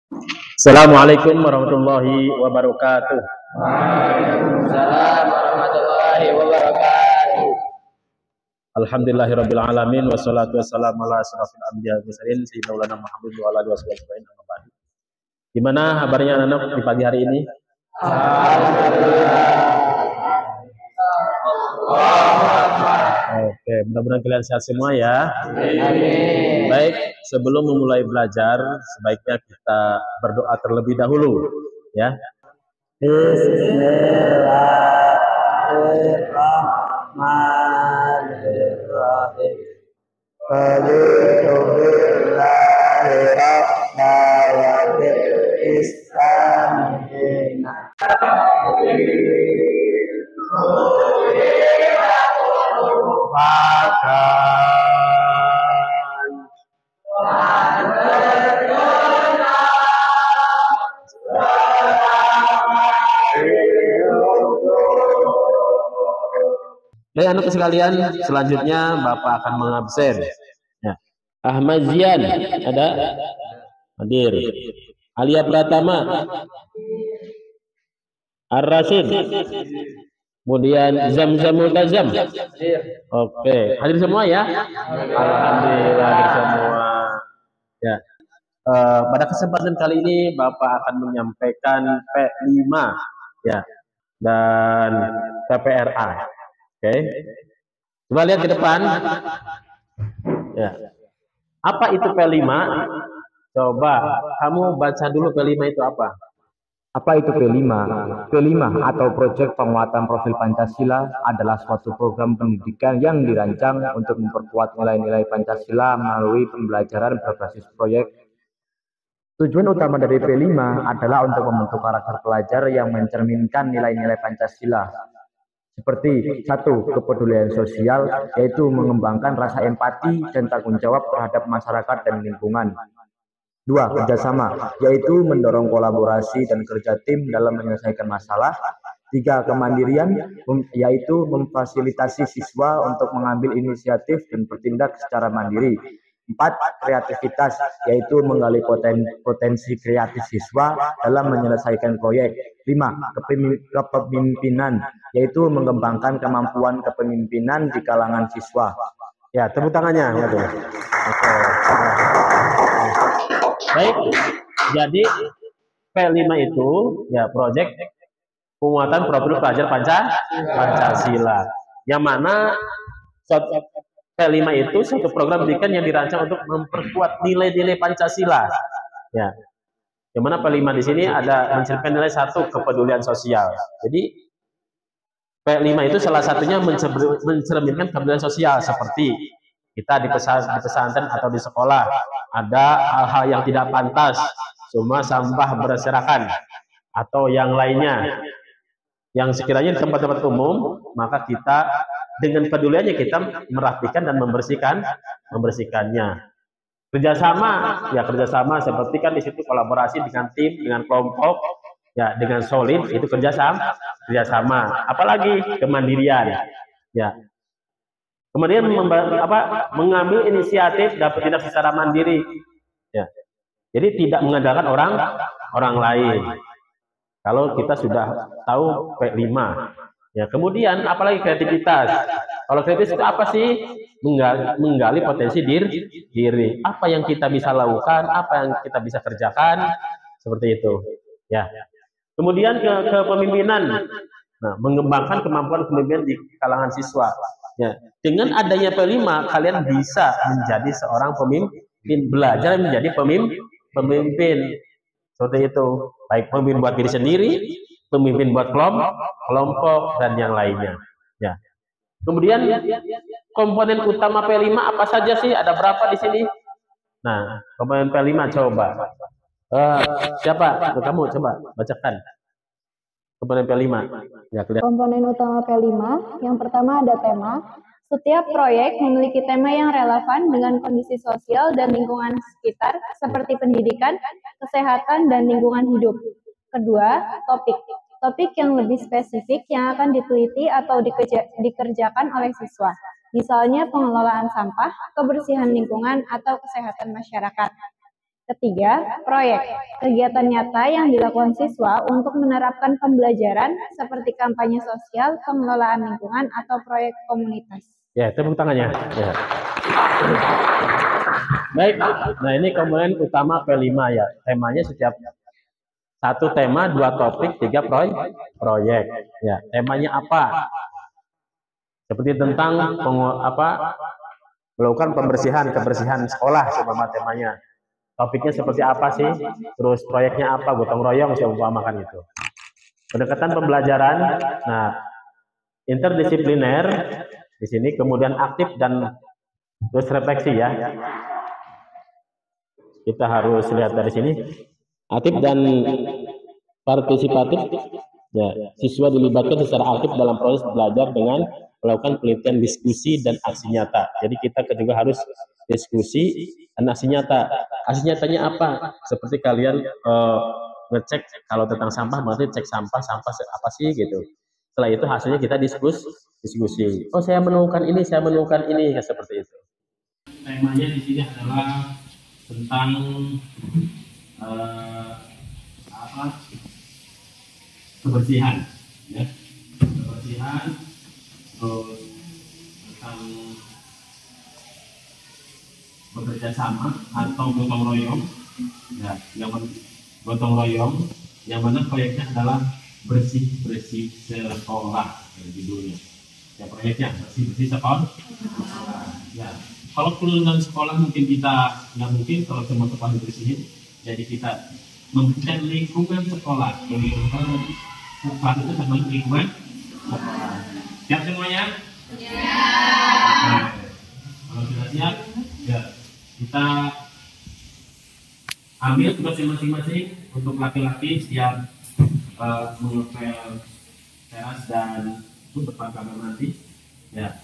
Assalamualaikum warahmatullahi wabarakatuh. Waalaikumsalam warahmatullahi wabarakatuh. Alhamdulillahirabbil alamin wassalatu wassalamu ala asrofil anbiya'i wal mursalin sayyidina Maulana Muhammad wa ala alihi wasallam. Gimana kabarnya anak-anak di pagi hari ini? Oke, mudah-mudahan kalian sehat semua ya. Amin. Baik, sebelum memulai belajar, sebaiknya kita berdoa terlebih dahulu, ya. Bismillahirrahmanirrahim. Baik, anak sekalian, selanjutnya Bapak akan mengabsen. Ya. Ahmad Zian ada hadir. Alia Pratama, Ar-Rasid, kemudian Zamzam Multazam. Oke, hadir semua ya. Alhamdulillah hadir semua. Ya. Pada kesempatan kali ini Bapak akan menyampaikan P5 ya dan PPRA. Oke. Coba lihat ke depan. Ya. Apa itu P5? Coba kamu baca dulu P5 itu apa? Apa itu P5? P5 atau Proyek Penguatan Profil Pancasila adalah suatu program pendidikan yang dirancang untuk memperkuat nilai-nilai Pancasila melalui pembelajaran berbasis proyek. Tujuan utama dari P5 adalah untuk membentuk karakter pelajar yang mencerminkan nilai-nilai Pancasila. Seperti 1. Kepedulian sosial, yaitu mengembangkan rasa empati dan tanggung jawab terhadap masyarakat dan lingkungan. 2. Kerjasama, yaitu mendorong kolaborasi dan kerja tim dalam menyelesaikan masalah. 3. Kemandirian, yaitu memfasilitasi siswa untuk mengambil inisiatif dan bertindak secara mandiri. 4. Kreativitas, yaitu menggali potensi kreatif siswa dalam menyelesaikan proyek. 5. Kepemimpinan, yaitu mengembangkan kemampuan kepemimpinan di kalangan siswa. Ya, tepuk tangannya. Oke. Baik, jadi P5 itu ya proyek penguatan profil pelajar Pancasila. Yang mana P5 itu suatu program pendidikan yang dirancang untuk memperkuat nilai-nilai Pancasila. Ya. Yang mana P5 di sini ada mencerminkan nilai 1 kepedulian sosial. Jadi P5 itu salah satunya mencerminkan kepedulian sosial seperti kita di pesantren atau di sekolah ada hal-hal yang tidak pantas, cuma sampah berserakan atau yang lainnya yang sekiranya di tempat-tempat umum, maka kita dengan peduliannya kita merapikan dan membersihkannya. Kerjasama seperti kan di situ kolaborasi dengan tim, dengan kelompok, ya dengan solid itu kerjasama. Apalagi kemandirian, ya. Kemudian mengambil inisiatif dan bertindak secara mandiri, ya. Jadi tidak mengandalkan orang lain. Kalau kita sudah tahu P5, ya. Kemudian apalagi kreativitas. Kalau kreativitas itu apa sih? Menggali potensi diri. Apa yang kita bisa lakukan, apa yang kita bisa kerjakan, seperti itu, ya. Kemudian ke kepemimpinan. Nah, mengembangkan kemampuan kepemimpinan di kalangan siswa. Ya, dengan adanya P5 kalian bisa menjadi seorang pemimpin, belajar menjadi pemimpin. Seperti itu. Baik pemimpin buat diri sendiri, pemimpin buat kelompok dan yang lainnya. Ya. Kemudian komponen utama P5 apa saja sih? Ada berapa di sini? Nah, komponen P5 coba. Siapa? Kamu coba bacakan. Komponen P5. Ya, komponen utama P5, yang pertama ada tema. Setiap proyek memiliki tema yang relevan dengan kondisi sosial dan lingkungan sekitar, seperti pendidikan, kesehatan, dan lingkungan hidup. Kedua, topik. Topik yang lebih spesifik yang akan diteliti atau dikerjakan oleh siswa. Misalnya pengelolaan sampah, kebersihan lingkungan, atau kesehatan masyarakat. Ketiga, proyek. Kegiatan nyata yang dilakukan siswa untuk menerapkan pembelajaran seperti kampanye sosial, pengelolaan lingkungan, atau proyek komunitas. Ya, tepuk tangannya. Ya. Baik, nah ini komponen utama P5 ya. Temanya setiap satu tema, 2 topik, 3 proyek. Ya, temanya apa? Seperti tentang melakukan kebersihan sekolah seumpama temanya. Topiknya seperti apa sih? Terus proyeknya apa? Gotong royong seumpamakan itu. Pendekatan pembelajaran, nah interdisipliner di sini, kemudian aktif dan terus refleksi ya. Kita harus lihat dari sini. Aktif dan partisipatif. Ya, siswa dilibatkan secara aktif dalam proses belajar dengan melakukan penelitian, diskusi, dan aksi nyata. Jadi kita juga harus diskusi dan aksi nyata. Aksi nyatanya apa? Seperti kalian ngecek kalau tentang sampah, berarti cek sampah apa sih gitu. Setelah itu hasilnya kita diskusi. Oh, saya menemukan ini, ya, seperti itu. Temanya di sini adalah tentang kebersihan, ya. Kebersihan, terus tentang bekerja sama atau gotong royong, ya, gotong royong, yang mana proyeknya adalah bersih sekolah, ya, judulnya. Ya, proyeknya bersih sekolah. Ya, kalau kelulusan sekolah mungkin kita nggak mungkin kalau semua sekolah dibersihin, jadi kita membuat lingkungan sekolah. Bukan itu sama lingkungan sekolah. Siap semuanya? Siap. Kalau sudah siap, ya kita ambil tugasnya masing-masing. Untuk laki-laki siap mengepel teras dan depan kamar nanti. Ya.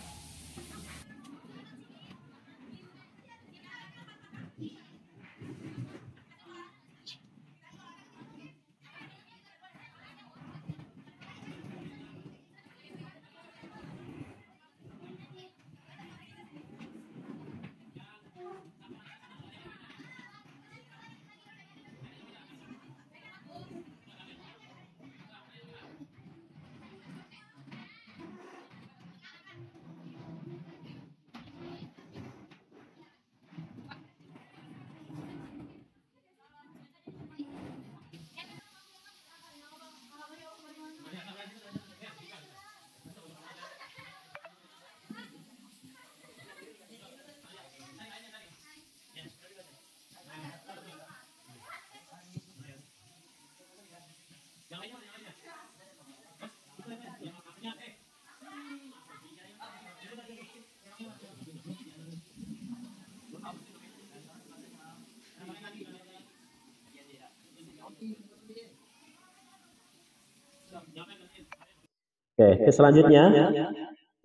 Oke, selanjutnya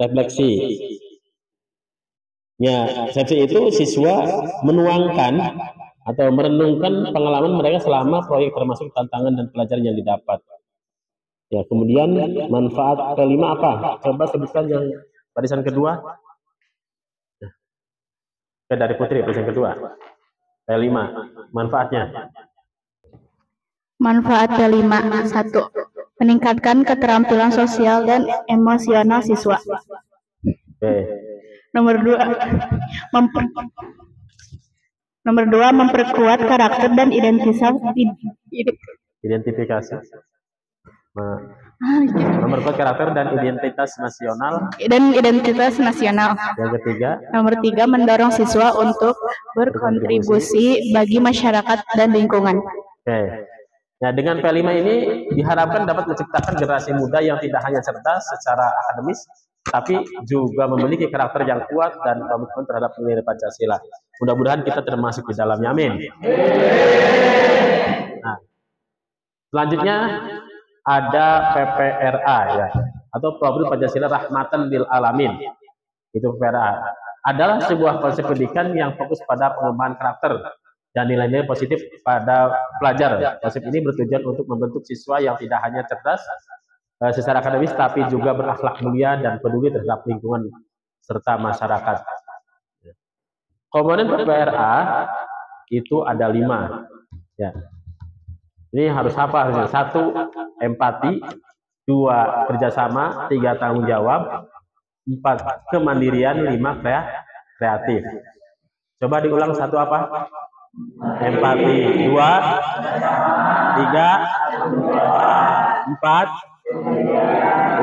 refleksi. Ya, refleksi itu siswa menuangkan atau merenungkan pengalaman mereka selama proyek termasuk tantangan dan pelajaran yang didapat. Ya, kemudian manfaat kelima apa? Coba sebutkan yang barisan kedua. Dari Putri, barisan kedua. Kelima, manfaatnya. Manfaat kelima, 1. Meningkatkan keterampilan sosial dan emosional siswa. Oke. Nomor 2, memperkuat karakter dan identifikasi. Memperkuat karakter dan identitas nasional. Yang ketiga. Nomor 3, mendorong siswa untuk berkontribusi bagi masyarakat dan lingkungan. Oke. Nah, dengan P5 ini diharapkan dapat menciptakan generasi muda yang tidak hanya cerdas secara akademis, tapi juga memiliki karakter yang kuat dan komitmen terhadap nilai Pancasila. Mudah-mudahan kita termasuk di dalamnya, amin. Nah, selanjutnya ada PPRA ya, atau Profil Pancasila Rahmatan lil Alamin. Itu PPRA. Adalah sebuah konsep pendidikan yang fokus pada pengembangan karakter dan nilai-nilai positif pada pelajar. Konsep ini bertujuan untuk membentuk siswa yang tidak hanya cerdas secara akademis, tapi juga berakhlak mulia dan peduli terhadap lingkungan serta masyarakat. Komponen PPRA itu ada 5. Ya. Ini harus apa? 1 empati, 2 kerjasama, 3 tanggung jawab, 4 kemandirian, 5 kreatif. Coba diulang. 1 apa? Empati. 2, 3, 4,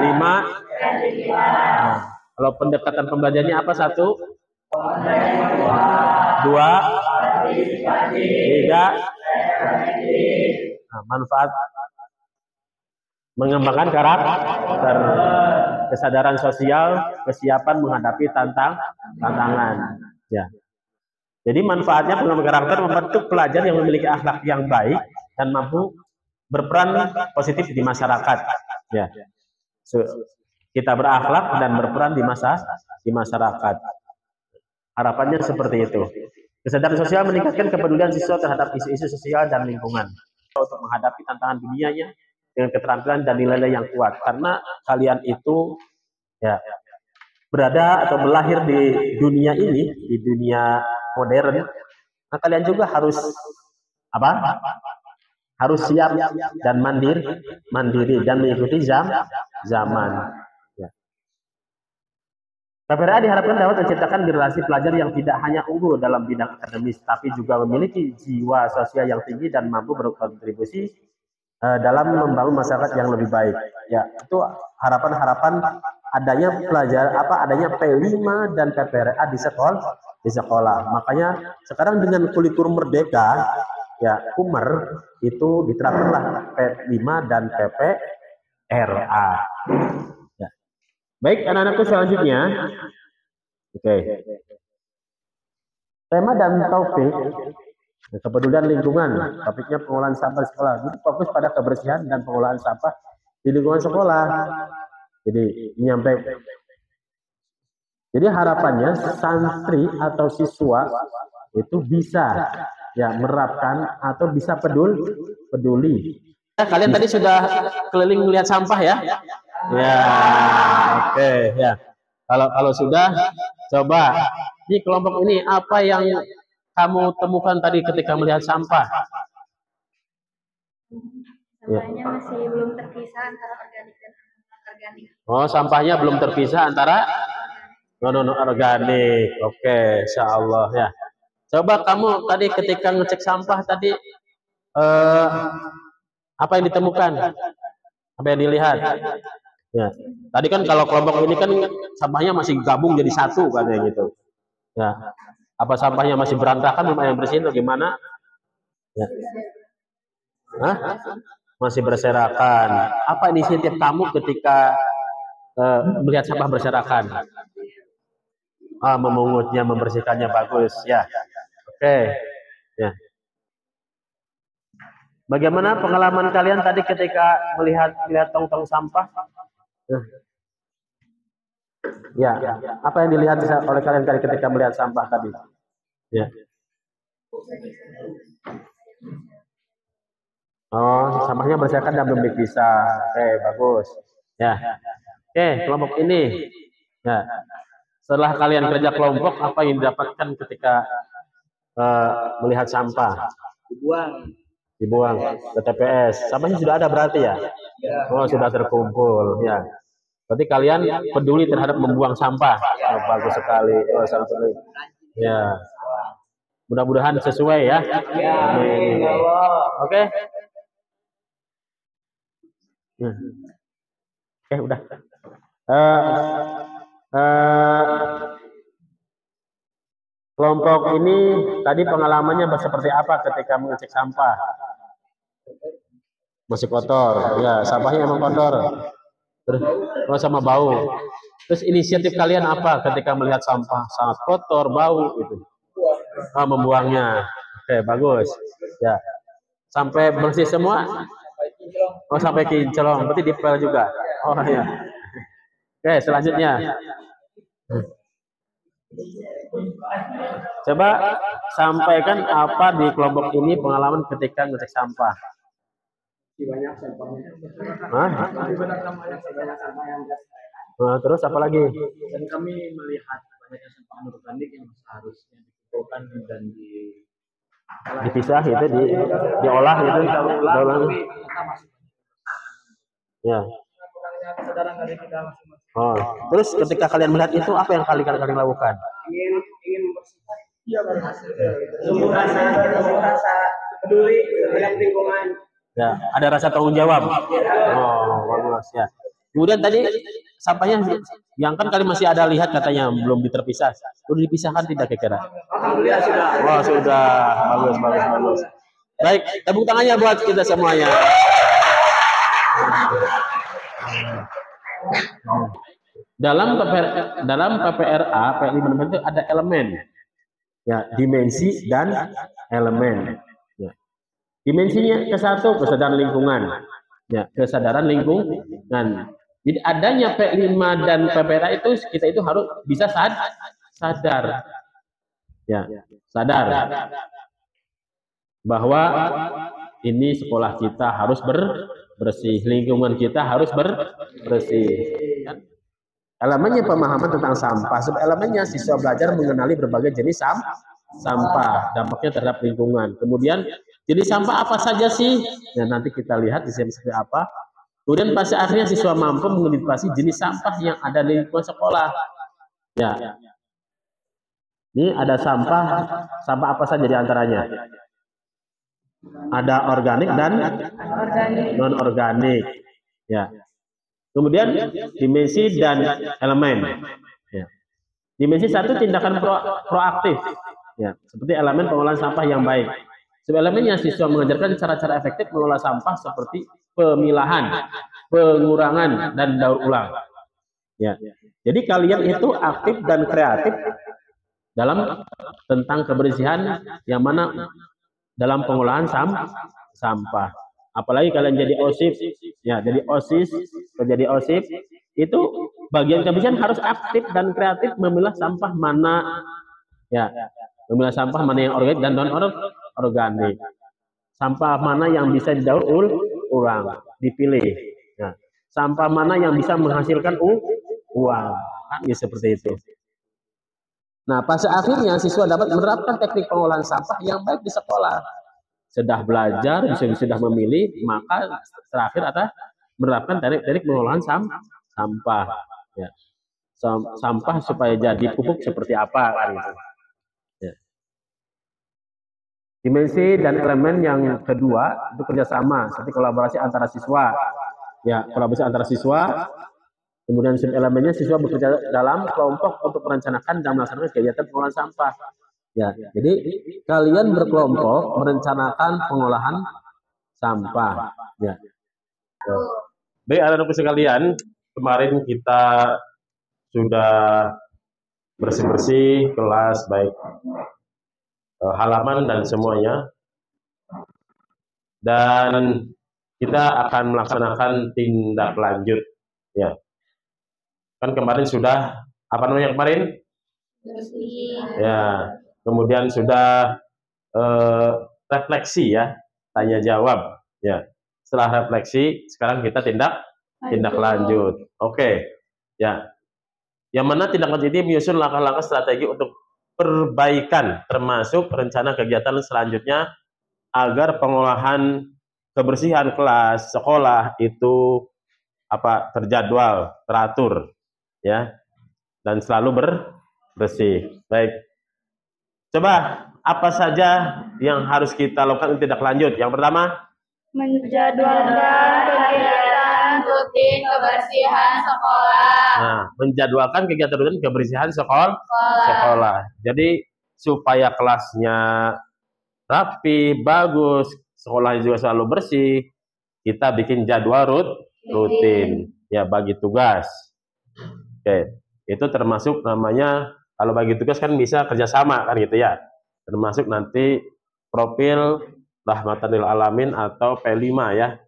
5. Nah, kalau pendekatan pembelajarannya apa? 1, 2, 3. Nah, manfaat mengembangkan karakter, kesadaran sosial, kesiapan menghadapi tantangan. Ya. Jadi manfaatnya pengembangan karakter membentuk pelajar yang memiliki akhlak yang baik dan mampu berperan positif di masyarakat. Ya. Kita berakhlak dan berperan di masyarakat. Harapannya seperti itu. Kesadaran sosial meningkatkan kepedulian siswa terhadap isu-isu sosial dan lingkungan untuk menghadapi tantangan dunianya dengan keterampilan dan nilai-nilai yang kuat. Karena kalian itu ya berada atau melahir di dunia ini, di dunia modern, nah kalian juga harus apa? Harus siap dan mandiri dan mengikuti zaman. Ya. KPRA diharapkan dapat menciptakan generasi pelajar yang tidak hanya unggul dalam bidang akademis, tapi juga memiliki jiwa sosial yang tinggi dan mampu berkontribusi dalam membangun masyarakat yang lebih baik. Ya, itu harapan-harapan adanya adanya P5 dan KPRA di sekolah. Makanya sekarang dengan kurikulum merdeka, ya Kumer itu diterapkanlah P5 dan KPRA. Ya. Baik, anak-anakku selanjutnya. Oke. Tema dan topik kepedulian lingkungan, topiknya pengolahan sampah di sekolah. Jadi fokus pada kebersihan dan pengolahan sampah di lingkungan sekolah. Jadi harapannya santri atau siswa itu bisa ya menerapkan atau bisa peduli. Kalian tadi sudah keliling melihat sampah ya? Ya, oke ya. Kalau sudah, coba di kelompok ini apa yang kamu temukan tadi ketika melihat sampah? Sampahnya masih belum terpisah antara organik dan anorganik. Oh, sampahnya belum terpisah antara non-organik. Oke, insyaallah ya. Coba kamu tadi ketika ngecek sampah tadi apa yang ditemukan? Apa yang dilihat? Ya. Tadi kan kalau kelompok ini kan sampahnya masih gabung jadi satu katanya gitu. Ya. Apa sampahnya masih berantakan, belum yang bersihin bagaimana? Ya. Hah? Masih berserakan. Apa inisiatif kamu ketika melihat sampah berserakan? Memungutnya, membersihkannya bagus, ya. Oke, ya. Bagaimana pengalaman kalian tadi ketika melihat tong-tong sampah? Ya, apa yang dilihat oleh kalian ketika melihat sampah tadi? Ya. Oh, sampahnya berserakan dan belum dipisah. Oke, bagus. Ya. Oke, kelompok ini. Ya. Setelah kalian kerja kelompok, apa yang didapatkan ketika melihat sampah? Dibuang ke TPS. Sampahnya sudah ada berarti ya? Oh, sudah terkumpul. Ya. Berarti kalian peduli terhadap membuang sampah. Oh, bagus sekali. Oh, sangat. Ya. Mudah-mudahan sesuai ya. Amin. Oke. Oke, udah. Kelompok ini tadi pengalamannya seperti apa ketika mengecek sampah? Masih kotor, ya sampahnya emang kotor. Terus sama bau. Terus inisiatif kalian apa ketika melihat sampah sangat kotor, bau gitu? Membuangnya. Oke, bagus. Ya. Sampai bersih semua? Oh, sampai kinclong. Berarti dipel juga. Oh ya. Oke, selanjutnya. Coba sampaikan apa di kelompok ini pengalaman ketika ngecek sampah. Terus apa lagi? Dan kami melihat banyaknya sampah anorganik yang seharusnya dikumpulkan dan dipisah itu diolah gitu, diolah. Ya. Oh, terus ketika kalian melihat itu apa yang kalian lakukan? Ingin bersifat rasa peduli terhadap lingkungan. Ya, ada rasa tanggung jawab. Oh, bagus ya. Kemudian tadi sampahnya yang kan kalian masih ada lihat katanya belum terpisah. Sudah dipisahkan tidak kira-kira? Alhamdulillah sudah. Oh, sudah. Bagus. Baik, tepuk tangannya buat kita semuanya. Dalam PPRA P5 itu ada elemen. Ya, dimensi dan elemen. Ya. Dimensinya ke-1 kesadaran lingkungan. Ya, kesadaran lingkungan. Jadi adanya P5 dan PPRA itu kita itu harus bisa sadar. Ya, sadar bahwa ini sekolah kita harus bersih, lingkungan kita harus bersih. Elemennya pemahaman tentang sampah. Elemennya siswa belajar mengenali berbagai jenis sampah, dampaknya terhadap lingkungan. Kemudian jenis sampah apa saja sih? Nah, nanti kita lihat di sini seperti apa. Kemudian pada akhirnya siswa mampu mengidentifikasi jenis sampah yang ada di lingkungan sekolah. Ya, ini ada sampah apa saja di antaranya? Ada organik dan non organik. Ya. Kemudian dimensi dan elemen. Ya. Dimensi 1 tindakan proaktif. Ya, seperti elemen pengolahan sampah yang baik. Elemennya siswa mengajarkan cara-cara efektif mengolah sampah seperti pemilahan, pengurangan, dan daur ulang. Ya. Jadi kalian itu aktif dan kreatif dalam tentang kebersihan yang mana dalam pengolahan sampah. Apalagi kalian jadi OSIS, ya jadi OSIS, itu bagian kebersihan harus aktif dan kreatif memilah sampah mana, ya, memilah sampah mana yang organik dan non organik, sampah mana yang bisa didaur ulang, dipilih, ya. Sampah mana yang bisa menghasilkan uang, kan seperti itu. Nah, pada akhirnya siswa dapat menerapkan teknik pengolahan sampah yang baik di sekolah. Sudah belajar, sudah memilih, maka terakhir adalah menerapkan teknik pengolahan sampah. Ya. Sampah supaya jadi pupuk seperti apa kan itu. Ya. Dimensi dan elemen yang kedua itu kerjasama, seperti kolaborasi antara siswa. Ya, kolaborasi antara siswa. Kemudian elemennya siswa bekerja dalam kelompok untuk merencanakan dan melaksanakan kegiatan pengolahan sampah. Ya, jadi kalian berkelompok merencanakan pengolahan sampah. Ya. Baik, anak-anak sekalian, kemarin kita sudah bersih-bersih kelas, baik halaman dan semuanya. Dan kita akan melaksanakan tindak lanjut. Ya, kan kemarin sudah apa namanya kemarin? Ya. Kemudian sudah refleksi ya, tanya jawab ya. Setelah refleksi, sekarang kita tindak lanjut. Oke. Ya. Yang mana tindak lanjut ini menyusun langkah-langkah strategi untuk perbaikan termasuk rencana kegiatan selanjutnya agar pengolahan kebersihan kelas sekolah itu terjadwal, teratur ya. Dan selalu bersih. Baik. Coba, apa saja yang harus kita lakukan untuk tindak lanjut? Yang pertama, menjadwalkan kegiatan rutin kebersihan sekolah. Nah, menjadwalkan kegiatan rutin kebersihan sekolah. Jadi, supaya kelasnya rapi, bagus, sekolahnya juga selalu bersih, kita bikin jadwal rutin. Ya, bagi tugas. Oke, itu termasuk namanya. Kalau bagi tugas kan bisa kerjasama kan gitu ya. Termasuk nanti profil Rahmatan lil Alamin atau P5 ya.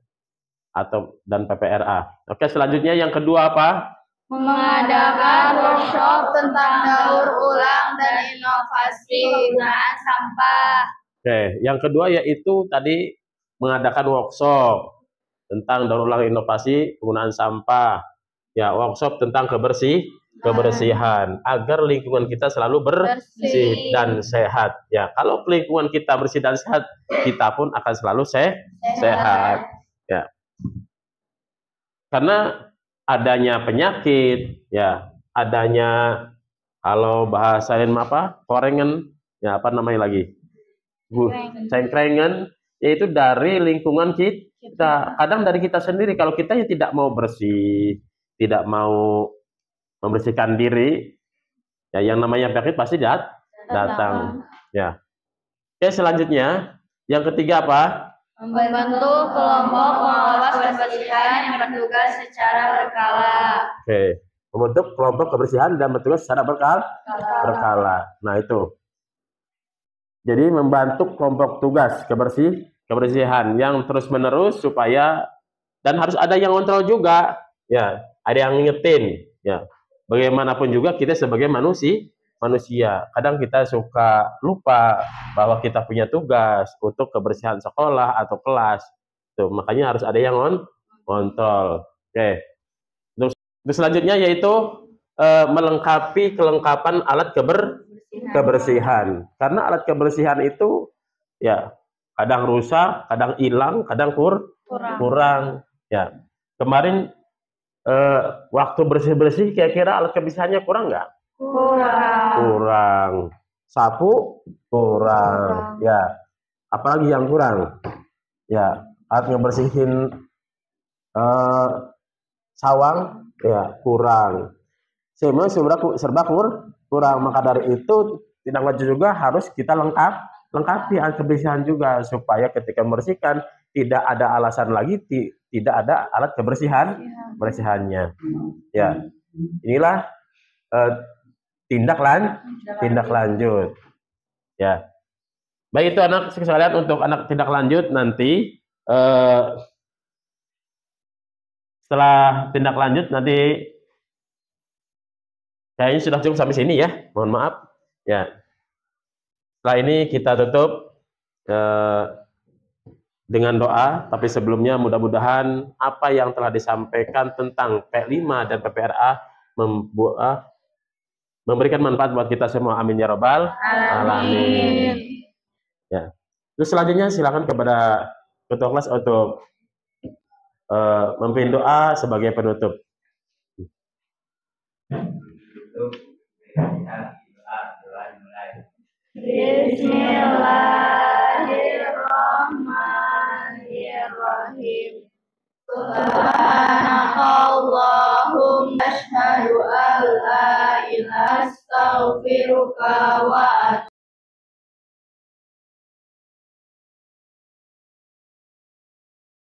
Dan PPRA. Oke, selanjutnya yang kedua apa? Mengadakan workshop tentang daur ulang dan inovasi penggunaan sampah. Oke, yang kedua yaitu tadi mengadakan workshop tentang daur ulang inovasi penggunaan sampah. Ya, workshop tentang kebersihan agar lingkungan kita selalu bersih dan sehat. Ya, kalau lingkungan kita bersih dan sehat, kita pun akan selalu sehat. Ya. Karena adanya penyakit, ya, adanya kalau bahasain apa? Korengan, ya apa namanya lagi? Cengkrengan, yaitu dari lingkungan kita. Kadang dari kita sendiri, kalau kita ya tidak mau bersih, tidak mau membersihkan diri, ya yang namanya penyakit pasti datang. Ya. Oke, selanjutnya yang ketiga apa? Membentuk kelompok pengawas kebersihan yang bertugas secara berkala. Oke, membentuk kelompok kebersihan dan bertugas secara berkala. Nah itu. Jadi membantu kelompok tugas kebersihan yang terus menerus supaya, dan harus ada yang kontrol juga. Ya, ada yang ngingetin. Ya, bagaimanapun juga kita sebagai manusia, kadang kita suka lupa bahwa kita punya tugas untuk kebersihan sekolah atau kelas. Tuh, makanya harus ada yang kontrol. Oke. Terus selanjutnya yaitu melengkapi kelengkapan alat kebersihan. Karena alat kebersihan itu ya kadang rusak, kadang hilang, kadang kurang. Ya. Kemarin waktu bersih-bersih kira-kira alat kebersihannya kurang nggak? Kurang. Sapu kurang. Ya. Apalagi yang kurang? Ya, alat ngebersihin sawang ya kurang. Semua serba kurang. Maka dari itu tidak lanjut juga harus kita lengkapi alat kebersihan juga supaya ketika membersihkan tidak ada alasan lagi tidak ada alat kebersihannya. Ya. Inilah tindak lanjut. Ya. Baik, itu anak sekalian untuk anak tindak lanjut nanti setelah tindak lanjut nanti kayaknya sudah cukup sampai sini ya. Mohon maaf. Ya. Setelah ini kita tutup dengan doa, tapi sebelumnya mudah-mudahan apa yang telah disampaikan tentang P5 dan PPRA memberikan manfaat buat kita semua. Amin ya robbal alamin. Ya. Terus selanjutnya silakan kepada ketua kelas untuk memimpin doa sebagai penutup. Bismillahirrahmanirrahim. Subhanakallahumma asyhadu an la ilaha illa anta astaghfiruka wa